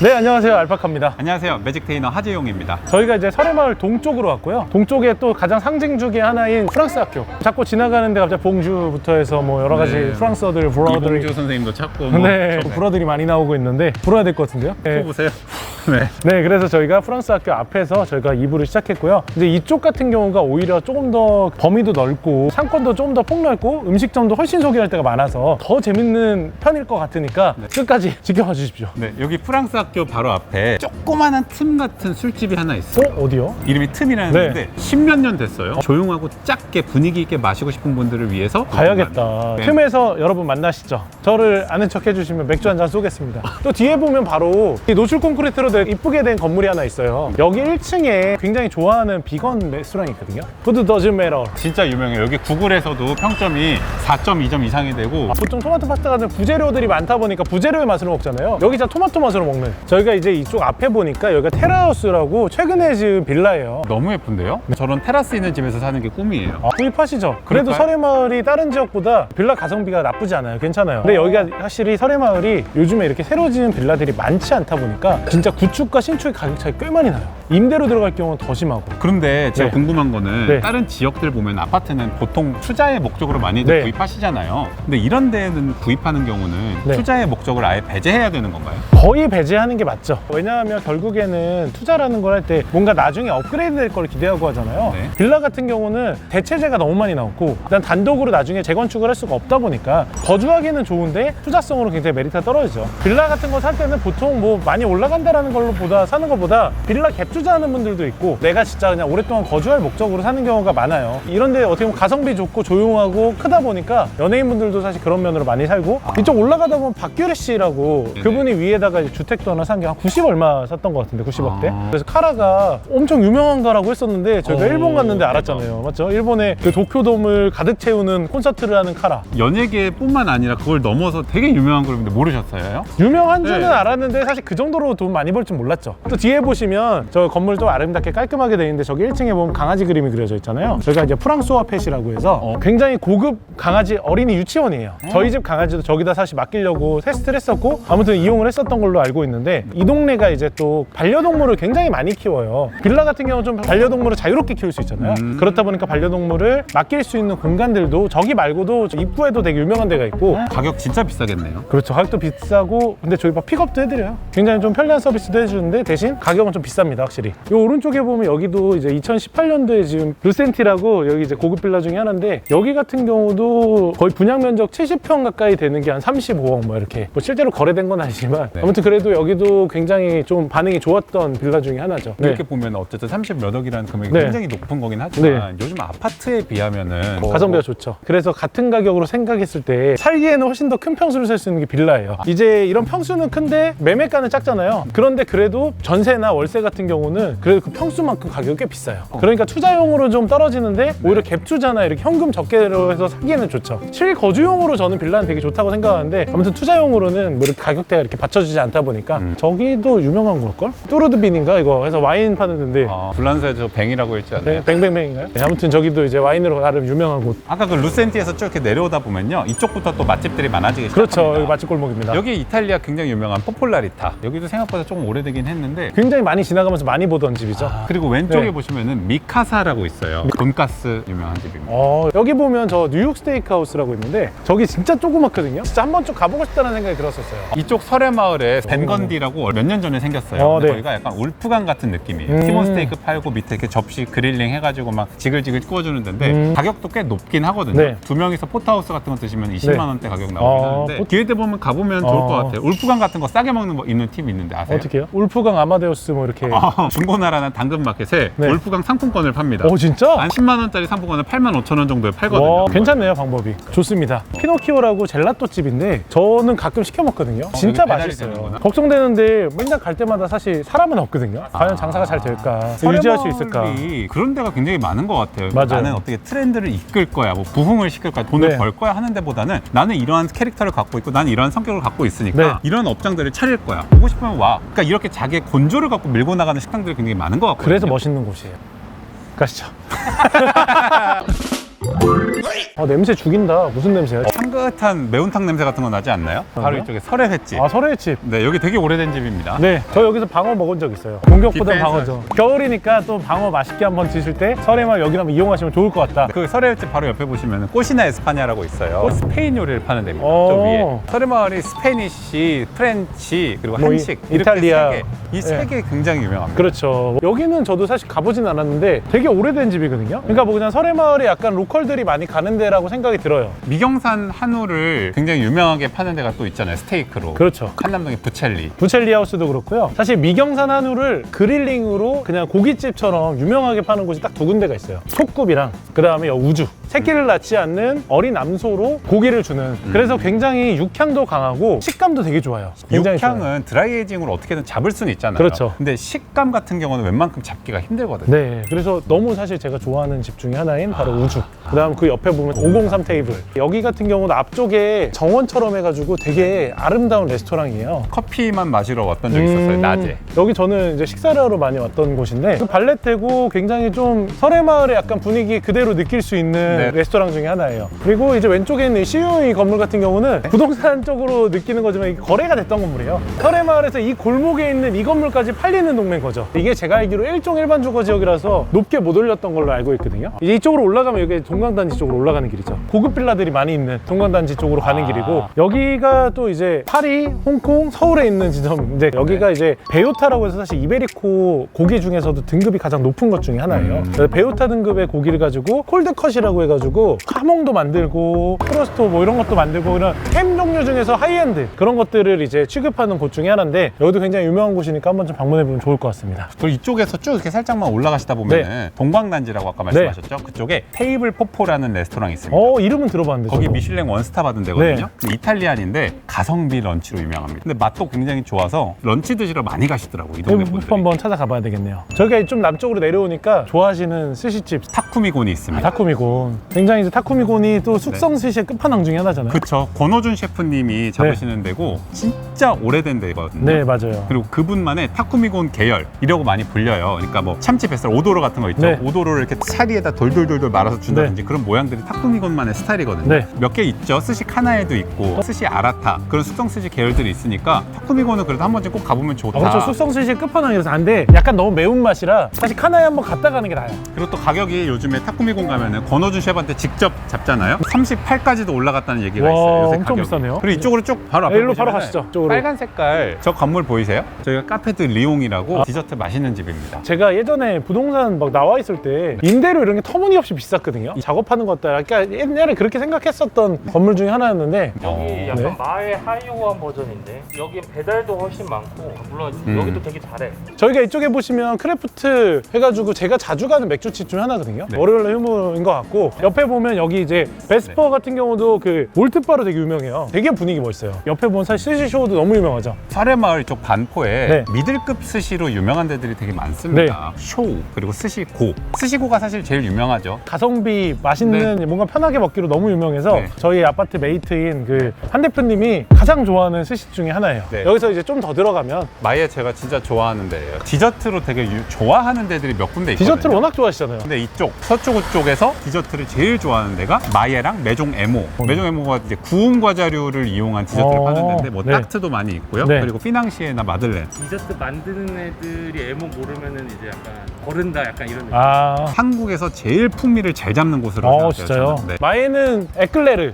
네, 안녕하세요. 알파카입니다. 안녕하세요. 매직테이너 하재용입니다. 저희가 이제 설해마을 동쪽으로 왔고요. 동쪽에 또 가장 상징 중의 하나인 프랑스 학교. 자꾸 지나가는데 갑자기 봉주부터 해서 뭐 여러 가지 네. 프랑스어들, 불어들이. 이봉주 선생님도 찾고 뭐 네, 불어들이 많이 나오고 있는데 불어야 될 것 같은데요. 네. 보세요. 네. 네, 그래서 저희가 프랑스 학교 앞에서 저희가 2부를 시작했고요. 이제 이쪽 같은 경우가 오히려 조금 더 범위도 넓고 상권도 조금 더 폭넓고 음식점도 훨씬 소개할 때가 많아서 더 재밌는 편일 것 같으니까 끝까지 지켜봐 주십시오. 네, 여기 프랑스 학교 바로 앞에 조그만한 틈 같은 술집이 하나 있어요. 어디요? 이름이 틈이라는 네. 데인데 10몇 년 됐어요. 조용하고 작게 분위기 있게 마시고 싶은 분들을 위해서 가야겠다. 네. 틈에서 여러분 만나시죠. 저를 아는 척 해주시면 맥주 한 잔 쏘겠습니다. 또 뒤에 보면 바로 이 노출 콘크리트로 되게 이쁘게 된 건물이 하나 있어요. 여기 1층에 굉장히 좋아하는 비건 레스토랑이 있거든요. 푸드 더즌 매러. 진짜 유명해요. 여기 구글에서도 평점이 4.2점 이상이 되고 보통 토마토 파스타 같은 부재료들이 많다 보니까 부재료의 맛으로 먹잖아요. 여기 진짜 토마토 맛으로 먹는. 저희가 이제 이쪽 앞에 보니까 여기가 테라하우스라고 최근에 지은 빌라예요. 너무 예쁜데요? 저런 테라스 있는 집에서 사는 게 꿈이에요. 구입하시죠. 그래도 그럴까요? 설해마을이 다른 지역보다 빌라 가성비가 나쁘지 않아요. 괜찮아요. 근데 여기가 확실히 설해마을이 요즘에 이렇게 새로 지은 빌라들이 많지 않다 보니까 진짜 구축과 신축의 가격 차이 꽤 많이 나요. 임대로 들어갈 경우는 더 심하고. 그런데 제가 네. 궁금한 거는 네. 다른 지역들 보면 아파트는 보통 투자의 목적으로 많이들 네. 구입하시잖아요. 근데 이런 데는 구입하는 경우는 네. 투자의 목적을 아예 배제해야 되는 건가요? 거의 배제하는 게 맞죠. 왜냐하면 결국에는 투자라는 걸 할 때 뭔가 나중에 업그레이드 될 걸 기대하고 하잖아요. 네. 빌라 같은 경우는 대체재가 너무 많이 나왔고 일단 단독으로 나중에 재건축을 할 수가 없다 보니까 거주하기는 좋은데 투자성으로 굉장히 메리트가 떨어지죠. 빌라 같은 거 살 때는 보통 뭐 많이 올라간다라는 걸로 사는 것보다 빌라 갭 투자하는 분들도 있고 내가 진짜 그냥 오랫동안 거주할 목적으로 사는 경우가 많아요. 이런데 어떻게 보면 가성비 좋고 조용하고 크다 보니까 연예인분들도 사실 그런 면으로 많이 살고 이쪽 올라가다 보면 박규래 씨라고 네네. 그분이 위에다가 이제 주택도 하나 산 게 한 90 얼마 샀던 것 같은데 90억대. 아. 그래서 카라가 엄청 유명한 가라고 했었는데 저희가 오, 일본 갔는데 알았잖아요. 맞죠? 일본에 그 도쿄돔을 가득 채우는 콘서트를 하는 카라. 연예계뿐만 아니라 그걸 넘어서 되게 유명한 그룹인데 모르셨어요? 유명한 줄은 네. 알았는데 사실 그 정도로 돈 많이 벌 줄 몰랐죠. 또 뒤에 보시면 저 건물 좀 아름답게 깔끔하게 돼 있는데 저기 1층에 보면 강아지 그림이 그려져 있잖아요. 저희가 이제 프랑스와 펫이라고 해서 굉장히 고급 강아지 어린이 유치원이에요. 저희 집 강아지도 저기다 사실 맡기려고 테스트를 했었고 아무튼 이용을 했었던 걸로 알고 있는데 이 동네가 이제 또 반려동물을 굉장히 많이 키워요. 빌라 같은 경우는 좀 반려동물을 자유롭게 키울 수 있잖아요. 그렇다 보니까 반려동물을 맡길 수 있는 공간들도 저기 말고도 입구에도 되게 유명한 데가 있고 가격 진짜 비싸겠네요. 그렇죠. 가격도 비싸고 근데 저희 막 픽업도 해드려요. 굉장히 좀 편리한 서비스도 해주는데 대신 가격은 좀 비쌉니다. 확실히. 이 오른쪽에 보면 여기도 이제 2018년도에 지금 루센티라고 여기 이제 고급 빌라 중에 하나인데 여기 같은 경우도 거의 분양 면적 70평 가까이 되는 게 한 35억 뭐 이렇게 뭐 실제로 거래된 건 아니지만 네. 아무튼 그래도 여기도 굉장히 좀 반응이 좋았던 빌라 중에 하나죠. 네. 이렇게 보면 어쨌든 30 몇 억이라는 금액이 네. 굉장히 높은 거긴 하지만 요즘 아파트에 비하면은 가성비가 좋죠. 그래서 같은 가격으로 생각했을 때 살기에는 훨씬 더 큰 평수를 살 수 있는 게 빌라예요. 이제 이런 평수는 큰데 매매가는 작잖아요. 그런데 그래도 전세나 월세 같은 경우는 그래도 그 평수만큼 가격이 꽤 비싸요. 그러니까 투자용으로 좀 떨어지는데 오히려 갭 투자나 이렇게 현금 적게로 해서 사기에는 좋죠. 실거주용으로 저는 빌라는 되게 좋다고 생각하는데 아무튼 투자용으로는 뭐 이렇게 가격대가 이렇게 받쳐주지 않다 보니까 저기도 유명한 걸걸? 뚜르드빈인가 이거 해서 와인 파는 데인데 불란서에 저 뱅이라고 했지 않나요? 네, 뱅뱅뱅인가요? 네, 아무튼 저기도 이제 와인으로 나름 유명한 곳. 아까 그 루센티에서 쭉 이렇게 내려오다 보면요 이쪽부터 또 맛집들이 많아지기 그렇죠. 시작합니다. 여기 맛집 골목입니다. 여기 이탈리아 굉장히 유명한 포폴라리타. 여기도 생각보다 조금 오래되긴 했는데 굉장히 많이 지나가면서 많이 보던 집이죠. 그리고 왼쪽에 네. 보시면은 미카사라고 있어요. 돈가스 유명한 집입니다. 여기 보면 저 뉴욕 스테이크하우스라고 있는데 저기 진짜 조그맣거든요. 진짜 한 번쯤 가보고 싶다는 생각이 들었었어요. 이쪽 설해마을에 벤건디라고 몇 년 전에 생겼어요. 근데 네. 거기가 약간 울프강 같은 느낌이에요. 티몬 스테이크 팔고 밑에 이렇게 접시 그릴링 해가지고 막 지글지글 구워주는 데인데 가격도 꽤 높긴 하거든요. 네. 두 명이서 포트하우스 같은 거 드시면 20만 원대 가격 나오긴 하는데 포- 기회 때 보면 가보면 좋을 것 같아요. 울프강 같은 거 싸게 먹는 거 있는 팁 있는데 아세요? 어떻게 해요? 울프강 아마데우스 뭐 이렇게. 중고나라나 당근마켓에 네. 울프강 상품권을 팝니다. 진짜? 한 10만 원짜리 상품권을 8만 5천 원 정도에 팔거든요. 와, 괜찮네요 방법이. 좋습니다. 피노키오라고 젤라또 집인데 저는 가끔 시켜 먹거든요. 진짜 여기 배달이 맛있어요. 되는구나. 걱정되는데 맨날 갈 때마다 사실 사람은 없거든요. 과연 장사가 잘 될까? 유지할 수 있을까? 설해마을이 그런 데가 굉장히 많은 것 같아요. 맞아요. 나는 어떻게 트렌드를 이끌 거야, 뭐 부흥을 시킬 거야, 돈을 네. 벌 거야 하는 데보다는 나는 이러한 캐릭터를 갖고 있고 나는 이러한 성격을 갖고 있으니까 네. 이런 업장들을 차릴 거야. 보고 싶으면 와. 그러니까 이렇게 자기의 곤조를 갖고 밀고 나가는 식당들이 굉장히 많은 것 같거든요. 그래서 멋있는 곳이에요. 가시죠. 냄새 죽인다. 무슨 냄새야? 향긋한 매운탕 냄새 같은 거 나지 않나요? 바로 그런가요? 이쪽에 설의 횟집. 아, 설의집. 네, 여기 되게 오래된 집입니다. 네, 저 여기서 방어 먹은 적 있어요. 공격보다 뒷배에서. 방어죠. 겨울이니까 또 방어 맛있게 한번 드실 때 설의마을 여기 한번 이용하시면 좋을 것 같다. 그 설의 횟집 바로 옆에 보시면 꽃이나 에스파냐라고 있어요. 스페인 요리를 파는 데입니다. 오. 저 위에. 설의 마을이 스페니쉬, 프렌치, 그리고 뭐 한식 이렇게 이탈리아. 이 세 개 굉장히 유명합니다. 그렇죠. 여기는 저도 사실 가보진 않았는데 되게 오래된 집이거든요. 그러니까 뭐 그냥 설의마을에 약간 로컬들이 많이 가는 데라고 생각이 들어요. 미경산 한우를 굉장히 유명하게 파는 데가 또 있잖아요. 스테이크로. 그렇죠. 한남동의 부첼리. 부첼리 하우스도 그렇고요. 사실 미경산 한우를 그릴링으로 그냥 고깃집처럼 유명하게 파는 곳이 딱 두 군데가 있어요. 속굽이랑 그 다음에 우주. 새끼를 낳지 않는 어린 암소로 고기를 주는. 그래서 굉장히 육향도 강하고 식감도 되게 좋아요. 굉장히 육향은 좋아요. 드라이에이징으로 어떻게든 잡을 수는 있잖아요. 그렇죠. 근데 식감 같은 경우는 웬만큼 잡기가 힘들거든요. 네, 그래서 너무 사실 제가 좋아하는 집 중에 하나인 바로 우주. 그 다음 그 옆에 보면 503 테이블. 여기 같은 경우는 앞쪽에 정원처럼 해가지고 되게 아름다운 레스토랑이에요. 커피만 마시러 왔던 적이 있었어요. 낮에. 여기 저는 이제 식사를 하러 많이 왔던 곳인데 그 발렛되고 굉장히 좀 설의마을의 약간 분위기 그대로 느낄 수 있는 네. 레스토랑 중에 하나예요. 그리고 이제 왼쪽에 있는 CUE 건물 같은 경우는 부동산 쪽으로 느끼는 거지만 이게 거래가 됐던 건물이에요. 설의마을에서 이 골목에 있는 이 건물까지 팔리는 동네인 거죠. 이게 제가 알기로 일종 일반 주거 지역이라서 높게 못 올렸던 걸로 알고 있거든요. 이제 이쪽으로 올라가면 여기 동강단지 쪽으로 올라가는 길이죠. 고급 빌라들이 많이 있는 동강단지 쪽으로 가는 길이고 여기가 또 이제 파리, 홍콩, 서울에 있는 지점인데 여기가 이제 베요타라고 해서 사실 이베리코 고기 중에서도 등급이 가장 높은 것 중에 하나예요. 그래서 베요타 등급의 고기를 가지고 콜드컷이라고 해가지고 카몽도 만들고 크로스토 뭐 이런 것도 만들고 이런 햄 종류 중에서 하이엔드 그런 것들을 이제 취급하는 곳 중에 하나인데 여기도 굉장히 유명한 곳이니까 한번 좀 방문해보면 좋을 것 같습니다. 그리고 이쪽에서 쭉 이렇게 살짝만 올라가시다 보면 동광단지라고 아까 말씀하셨죠? 그쪽에 테이블 포포라는 레스토랑이 있습니다. 이름은 들어봤는데 거기 저도. 미슐랭 원스타 받은 데거든요. 이탈리안인데 가성비 런치로 유명합니다. 근데 맛도 굉장히 좋아서 런치 드시러 많이 가시더라고요. 이 동네 여기 분들이. 한번 찾아가 봐야 되겠네요. 저희가 좀 남쪽으로 내려오니까 좋아하시는 스시집 타쿠미곤이 있습니다. 타쿠미곤. 굉장히 이제 타쿠미곤이 또 숙성 스시의 끝판왕 중에 하나잖아요. 그쵸. 권호준 셰프님이 잡으시는 데고 진짜 오래된 데거든요. 네, 맞아요. 그리고 그분만의 타쿠미곤 계열이라고 많이 불려요. 그러니까 뭐 참치 뱃살 오도로 같은 거 있죠. 네. 오도로를 이렇게 사리에다 돌돌돌돌 말아서 준다든지 그런 모양들이 타쿠미곤만의 스타일이거든요. 네. 몇 개 있죠. 스시 카나에도 있고 스시 아라타 그런 숙성 스시 계열들이 있으니까 타쿠미곤은 그래도 한 번쯤 꼭 가보면 좋다. 그렇죠. 숙성 스시의 끝판왕이라서 안 돼. 약간 너무 매운맛이라 사실 카나에 한번 갔다 가는 게 나아요. 그리고 또 가격이 요즘에 타쿠미곤 가면은 권호준 셰프한테 직접 잡잖아요. 38까지도 올라갔다는 얘기가 와, 있어요. 요새 엄청 가격이. 비싸네요. 그리고 이쪽으로 쭉 바로 앞에 일로 바로 보시면은 가시죠. 쪽으로. 빨간 색깔 저 건물 보이세요? 저희가 카페드 리옹이라고 디저트 맛있는 집입니다. 제가 예전에 부동산 막 나와 있을 때 임대료 이런 게 터무니없이 비쌌거든요. 작업하는 것들 그러니까 옛날에 그렇게 생각했었던 건물 중에 하나였는데 여기 약간 네. 마의 하이오한 버전인데 여기 배달도 훨씬 많고 물론 여기도 되게 잘해. 저희가 이쪽에 보시면 크래프트 해가지고 제가 자주 가는 맥주집 중 하나거든요. 네. 월요일날 휴무인 것 같고 옆에 보면 여기 이제 베스퍼 같은 경우도 그 몰트바로 되게 유명해요. 되게 분위기 멋있어요. 옆에 보면 사실 스시쇼도 너무 유명하죠. 설해마을 쪽 반포에 네. 미들급 스시로 유명한 데들이 되게 많습니다. 쇼 그리고 스시고 스시고가 사실 제일 유명하죠. 가성비 맛있는 뭔가 편하게 먹기로 너무 유명해서 네. 저희 아파트 메이트인 그 한 대표님이 가장 좋아하는 스시 중에 하나예요. 네. 여기서 이제 좀 더 들어가면 마예 제가 진짜 좋아하는 데예요. 디저트로 되게 좋아하는 데들이 몇 군데 있거든요. 디저트를 워낙 좋아하시잖아요. 근데 이쪽 서초구 쪽에서 디저트를 제일 좋아하는 데가 마예랑 매종 에모. 매종 에모가 이제 구운 과자류를 이용한 디저트를 파는 데인데 뭐 네. 딱트도 많이 있고요. 네. 그리고 피낭시에나 마들렌. 디저트 만드는 애들이 에모 모르면은 이제 약간 거른다 약간 이런 느낌. 아, 한국에서 제일 풍미를 잘 잡는 곳으로 생각해요. 진짜요? 저는. 네. 마에는 에클레르.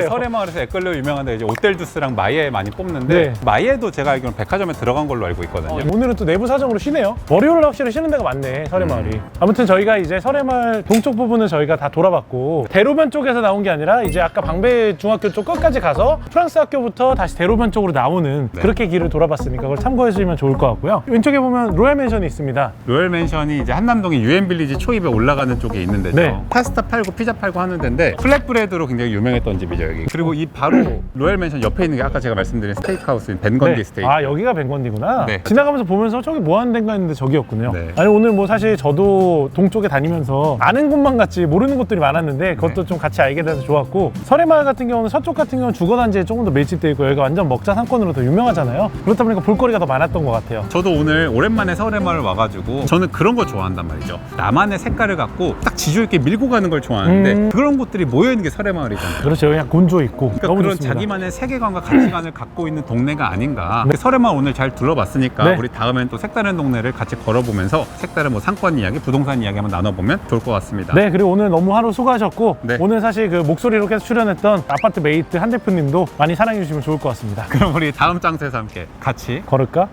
설해마을에서 에클레어 유명한데 이제 오텔두스랑 마예 많이 뽑는데 네. 마예도 제가 알기로는 백화점에 들어간 걸로 알고 있거든요. 오늘은 또 내부 사정으로 쉬네요. 월요일 확실히 쉬는 데가 많네, 설해마을이. 아무튼 저희가 이제 설해마을 동쪽 부분은 저희가 다 돌아봤고 대로변 쪽에서 나온 게 아니라 이제 아까 방배 중학교 쪽 끝까지 가서 프랑스 학교부터 다시 대로변 쪽으로 나오는 네. 그렇게 길을 돌아봤으니까 그걸 참고해 주시면 좋을 것 같고요. 왼쪽에 보면 로얄 맨션이 있습니다. 로열 맨션이 이제 한남동의 유엔빌리지 초입에 올라가는 쪽에 있는 데죠. 네. 파스타 팔고 피자 팔고 하는 데인데 플랫브레드로 굉장히 유명했던 집이죠 여기. 그리고 이 바로 로열 맨션 옆에 있는 게 아까 제가 말씀드린 스테이크하우스인 벤건디 네. 스테이크. 아, 여기가 벤건디구나. 네. 지나가면서 보면서 저기 뭐 하는 데인가 했는데 저기였군요. 네. 아니 오늘 뭐 사실 저도 동쪽에 다니면서 아는 곳만 몰랐지 모르는 것들이 많았는데 그것도 좀 같이 알게 돼서 좋았고, 설해마을 같은 경우는 서쪽 같은 경우는 주거단지에 조금 더 밀집되어 있고 여기가 완전 먹자 상권으로 더 유명하잖아요. 그렇다 보니까 볼거리가 더 많았던 것 같아요. 저도 오늘 오랜만에 설해마을 와가지고 저는 그런 거 좋아한단 말이죠. 나만의 색깔을 갖고 딱 지조 있게 밀고 가는 걸 좋아하는데 그런 곳들이 모여있는 게 설해마을이잖아요. 그렇죠. 그냥 곤조 있고 그러니까 너무 그런 좋습니다. 자기만의 세계관과 가치관을 갖고 있는 동네가 아닌가. 설해마을 오늘 잘 둘러봤으니까 네. 우리 다음엔 또 색다른 동네를 같이 걸어보면서 색다른 뭐 상권 이야기, 부동산 이야기 한번 나눠보면 좋을 것 같습니다. 네, 그리고 오늘 너무 하루 수고하셨고 네. 오늘 사실 그 목소리로 계속 출연했던 아파트 메이트 한 대표님도 많이 사랑해 주시면 좋을 것 같습니다. 그럼 우리 다음 장소에서 함께 같이 걸을까?